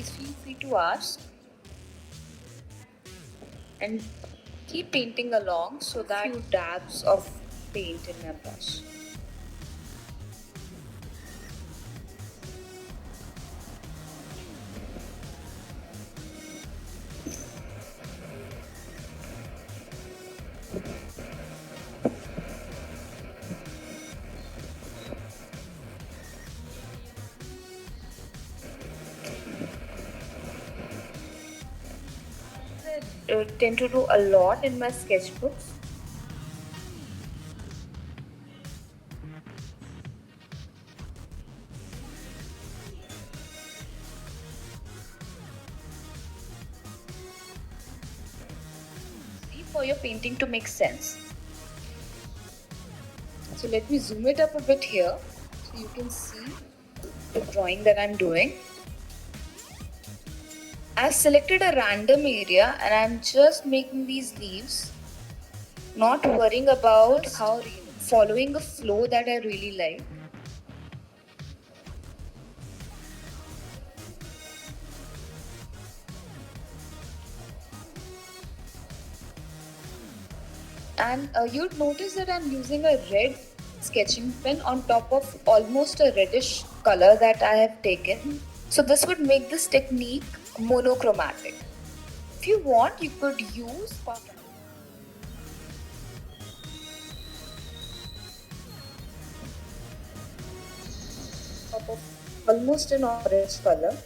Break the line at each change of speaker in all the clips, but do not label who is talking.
please feel free to ask. And keep painting along so that few dabs of paint in my brush. I tend to do a lot in my sketchbooks. For your painting to make sense. So let me zoom it up a bit here so you can see the drawing that I'm doing. I've selected a random area and I'm just making these leaves, not worrying about how following a flow that I really like. And you'd notice that I'm using a red sketching pen on top of almost a reddish color that I have taken. So this would make this technique monochromatic. If you want, you could use top of almost an orange color.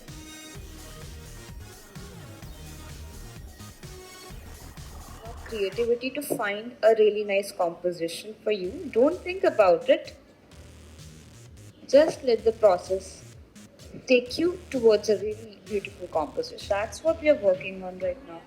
Creativity to find a really nice composition for you. Don't think about it. Just let the process take you towards a really beautiful composition. That's what we are working on right now.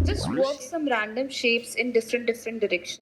Just work some random shapes in different directions.